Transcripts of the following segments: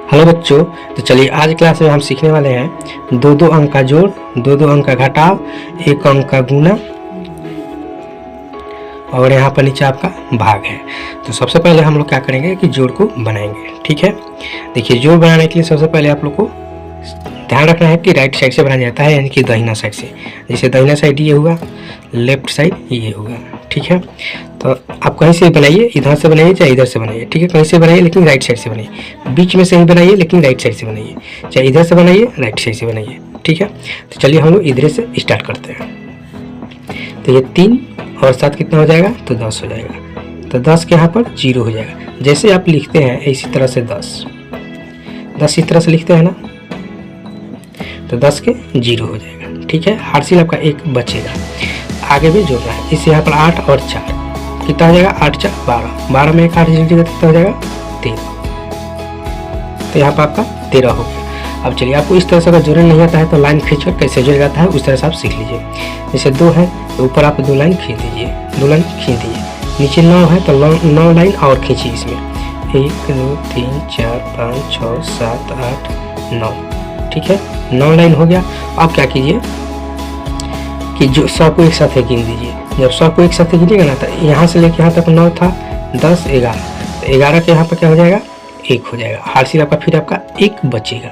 Hello बच्चों, तो चलिए आज क्लास में हम सीखने वाले हैं दो अंक का जोड़, दो अंक का घटाव, एक अंक का गुणा और यहाँ पर नीचे आपका भाग है। तो सबसे पहले हम लोग क्या करेंगे कि जोड़ को बनाएंगे। ठीक है, देखिए जोड़ बनाने के लिए सबसे पहले आप लोग को ध्यान रखना है कि राइट साइड से बनाया जाता है, यानी कि दाहिना साइड से। जैसे दाहिना साइड ये हुआ, लेफ्ट साइड ये होगा। ठीक है, तो आप कहीं से बनाइए, इधर से बनाइए चाहे इधर से बनाइए। ठीक है, कहीं से बनाइए लेकिन राइट साइड से बनाइए, बीच में से ही बनाइए लेकिन राइट साइड से बनाइए, चाहे इधर से बनाइए राइट साइड से बनाइए। ठीक है, तो चलिए हम लोग इधर से स्टार्ट करते हैं। तो ये 3 और 7 कितना हो जाएगा, तो 10 हो जाएगा। तो 10 के यहाँ पर 0 हो जाएगा। जैसे आप लिखते हैं इसी तरह से 10 इस तरह से लिखते हैं ना, तो 10 के 0 हो जाएगा। ठीक है, हार्सिल आपका 1 बचेगा। आगे भी जोड़ना है, इस यहाँ पर 8 और 4 कितना हो जाएगा, 8 4 12, 12 में 1 8 जोड़िएगा कितना हो जाएगा, 13। तो यहाँ पर आपका 13 हो गया। अब चलिए आपको इस तरह से अगर जोड़ना नहीं आता है तो लाइन खींचकर कैसे जोड़ा जाता है उस तरह से आप सीख लीजिए। जैसे 2 है तो ऊपर आप 2 लाइन खींच दीजिए, 2 लाइन खींच दीजिए। नीचे 9 है तो 9 लाइन और खींचिए इसमें, 1 2 3 4 5 6 7 8 9। ठीक है, 9 लाइन हो गया। अब क्या कीजिए कि जो 100 को एक साथ गिन दीजिए। जब 100 को एक साथ गिनिएगा ना तो यहाँ से लेके यहाँ तक 9 था, 10 11, तो 11 के यहाँ पर क्या हो जाएगा, 1 हो जाएगा। हार्सिल आपका फिर आपका 1 बचेगा।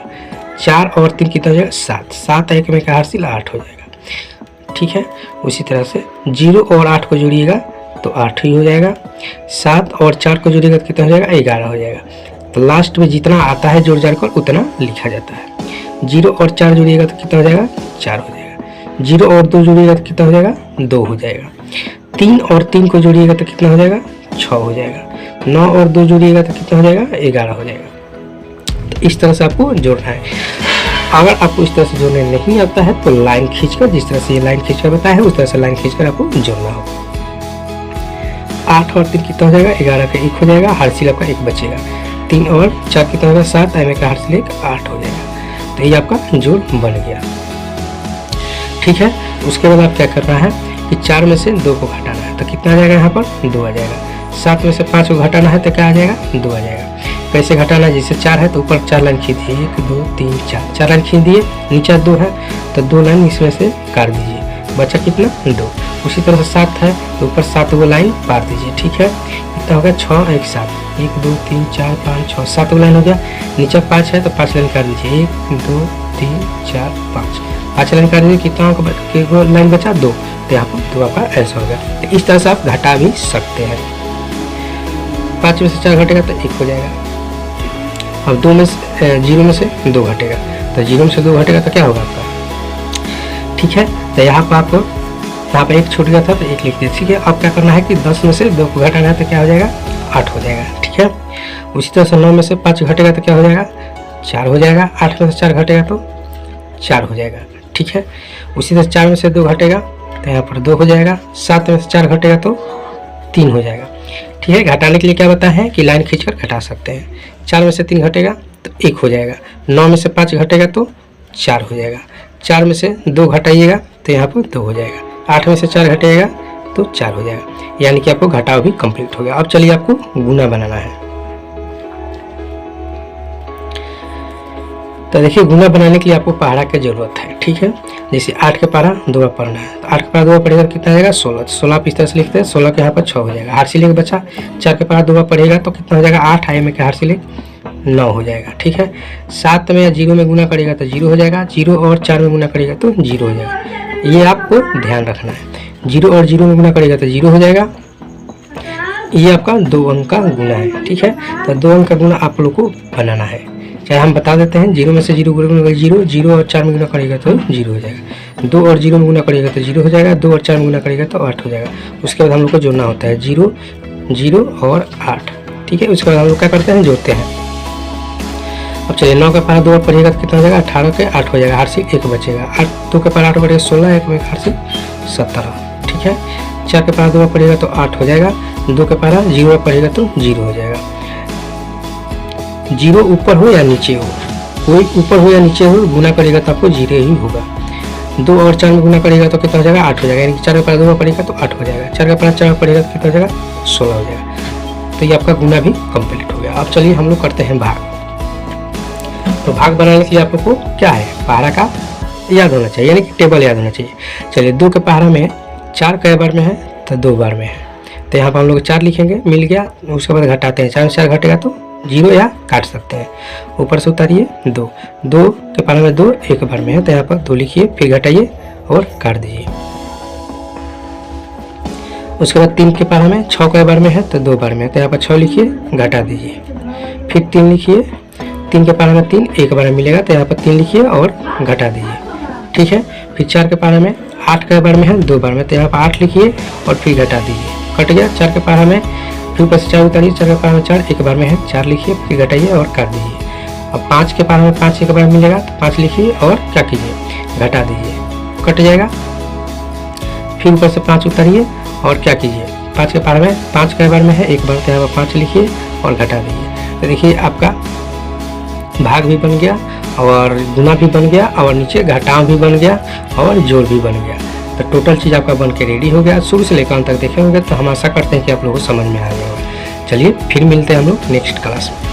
4 और 3 कितना हो जाएगा, 7, 7 1 में का हार्सिल 8 हो जाएगा। ठीक है, उसी तरह से 0 और 8 को जोड़िएगा तो 8 ही हो जाएगा। 7 और 4 को जोड़िएगा तो कितना हो जाएगा, 11 हो जाएगा। तो लास्ट में जितना आता है जोड़ जाड़ कर उतना लिखा जाता है। 0 और 4 जोड़िएगा तो कितना हो जाएगा, 4 हो जाएगा। 0 और 2 जोड़िएगा तो कितना हो जाएगा, 2 हो जाएगा। 3 और 3 को जोड़िएगा तो कितना हो जाएगा, 6 हो जाएगा। 9 और 2 जोड़िएगा तो कितना हो जाएगा, 11 हो जाएगा। तो इस तरह से आपको जोड़ना है। अगर आपको इस तरह से जोड़ने नहीं आता है तो लाइन खींचकर, जिस तरह से ये लाइन खींचकर बताया है उस तरह से लाइन खींचकर आपको जोड़ना होगा। 8 और 3 कितना हो जाएगा, 11 का 1 हो जाएगा। हार्सिल आपका 1 बचेगा। 3 और 4 कितना होगा, 7, एम का हार्सिल 1 8 हो जाएगा। तो ये आपका जोड़ बन गया। ठीक है, उसके बाद आप क्या करना है कि 4 में से 2 को घटाना है तो कितना आ जाएगा, यहाँ पर 2 आ जाएगा। 7 में से 5 को घटाना है तो क्या आ जाएगा, 2 आ जाएगा। कैसे घटाना है, जैसे 4 है तो ऊपर 4 लाइन खींच दीजिए, 1 2 3 4 लाइन खींच दिए। नीचे 2 है तो 2 लाइन इसमें से काट दीजिए, बचा कितना, 2। उसी तरह से 7 है तो ऊपर 7 वो लाइन पार दीजिए। ठीक है, कितना होगा, 6 1 7, 1 2 3 4 5 6 7 लाइन हो गया। नीचे 5 है तो 5 लाइन काट दीजिए, 1 2 3 4 5 लाइन काट दीजिए। कितना लाइन बचा, 2। तो यहाँ पर 2 आपका ऐसा होगा। तो इस तरह से आप घटा भी सकते हैं। 5 में से 4 घटेगा तो 1 हो जाएगा। अब 0 में से 2 घटेगा तो 0 में से 2 घटेगा तो क्या होगा आपका। ठीक है, तो यहाँ पर आपको यहाँ पर 1 छूट गया था तो 1 लिख दिया। ठीक है, अब क्या करना है कि 10 में से 2 को घटाना है तो क्या हो जाएगा, 8 हो जाएगा। ठीक है, उसी तरह से 9 में से 5 घटेगा तो क्या हो जाएगा, 4 हो जाएगा। 8 में से 4 घटेगा तो 4 हो जाएगा। ठीक है, उसी तरह 4 में से 2 घटेगा तो यहाँ पर 2 हो जाएगा। 7 में से 4 घटेगा तो 3 हो जाएगा। ठीक है, घटाने के लिए क्या बताया है कि लाइन खींचकर घटा सकते हैं। 4 में से 3 घटेगा तो 1 हो जाएगा। 9 में से 5 घटेगा तो 4 हो जाएगा। 4 में से 2 घटाइएगा तो यहाँ पर 2 हो जाएगा। 8 में से 4 घटेगा तो 4 हो जाएगा, यानी कि आपको घटाव भी कंप्लीट हो गया। अब चलिए आपको गुना बनाना है। तो देखिए गुना बनाने के लिए आपको पहाड़ा की जरूरत है। ठीक है, जैसे 8 के पारा 2 बार पढ़ना है तो 8 के पारा 2 बार पढ़ेगा कितना आ जाएगा, 16। 16 आप इस तरह से लिखते हैं, 16 के यहाँ पर 6 हो जाएगा। हार्सिल 1 बचा। 4 के पारा 2 बार पढ़ेगा तो कितना हो जाएगा, 8, आई में का हार्सिल 1 9 हो जाएगा। ठीक है, 7 में या 0 में गुना करेगा तो 0 हो जाएगा। 0 और 4 में गुना करेगा तो 0 हो जाएगा। ये आपको ध्यान रखना है। 0 और 0 में गुना करेगा तो 0 हो जाएगा। ये आपका 2 अंक का गुना है। ठीक है, तो 2 अंक का गुना आप लोग को बनाना है। चाहे हम बता देते हैं, 0 में से 0 गुना 0, 0 और 4 में गुना करेगा तो 0 हो जाएगा। 2 और 0 में गुना करेगा तो 0 हो जाएगा। 2 और 4 में गुना करेगा तो 8 हो जाएगा। उसके बाद हम लोग को जोड़ना होता है 0 0 और 8। ठीक है, उसके बाद हम लोग क्या करते हैं, जोड़ते हैं। अब चलिए 9 के पारा 2 बार पढ़िएगा तो कितना हो जाएगा, 18 के 8 हो जाएगा। हार्सिल 1 बचेगा। 2 के पारा 8 बढ़ेगा 16, 1 में हार्सिल 17। ठीक है, 4 के पारा 2 बार पढ़िएगा तो 8 हो जाएगा। 2 के पारा 0 बार पढ़िएगा तो 0 हो जाएगा। 0 ऊपर हो या नीचे हो, कोई ऊपर हो या नीचे हो, गुना करेगा तो आपको 0 ही होगा। 2 और 4 में गुना करेगा तो कितना हो जाएगा, 8 हो जाएगा। यानी कि 4 के पारा 2 बार पढ़ेगा तो 8 हो जाएगा। 4 के पारा 4 बार पढ़ेगा तो कितना हो जाएगा, 16 हो जाएगा। तो ये आपका गुना भी कंप्लीट हो गया। अब चलिए हम लोग करते हैं भाग। तो भाग बनाने के लिए आप लोग को क्या है, पहाड़ा का याद होना चाहिए, यानी कि टेबल याद होना चाहिए। चलिए 2 के पहाड़ा में 4 कै बार में है तो 2 बार में है, तो यहाँ पर हम लोग 4 लिखेंगे, मिल गया। उसके बाद घटाते हैं, 4 से 4 घटेगा तो 0 या काट सकते हैं। ऊपर से उतारिए 2, 2 के पहाड़ा में 2 1 बार में है, तो यहाँ पर 2 लिखिए, फिर घटाइए और काट दीजिए। उसके बाद 3 के पहाड़ा में 6 कै बार में है तो 2 बार में है, तो यहाँ पर 6 लिखिए, घटा दीजिए, फिर 3 लिखिए, 3 के पहाड़ा में 3 1 बार में मिलेगा, तो यहाँ पर 3 लिखिए और घटा दीजिए, ठीक है। फिर 4 के पहाड़ा में 8 कै बार में है 2 बार में, तो यहाँ पर 8 लिखिए और फिर घटा दीजिए, कट गया। 4 के पहाड़ा में फिर ऊपर से 4 उतारिए, 4 के पहाड़ा में 4 1 बार में है, 4 लिखिए, फिर घटाइए और काट दीजिए। अब 5 के पहाड़ा में 5 1 बार में मिलेगा, तो 5 लिखिए और क्या कीजिए, घटा दीजिए, कट जाएगा। फिर ऊपर से 5 उतारिए और क्या कीजिए, 5 के पहाड़ा में 5 कै बार में है 1 बार, तो यहाँ पर 5 लिखिए और घटा दीजिए। तो देखिए आपका भाग भी बन गया और गुना भी बन गया और नीचे घटाव भी बन गया और जोड़ भी बन गया। तो टोटल चीज़ आपका बन के रेडी हो गया। शुरू से लेकर अंत तक देखे होंगे, तो हम आशा करते हैं कि आप लोगों को समझ में आ गया होगा। चलिए फिर मिलते हैं हम लोग नेक्स्ट क्लास में।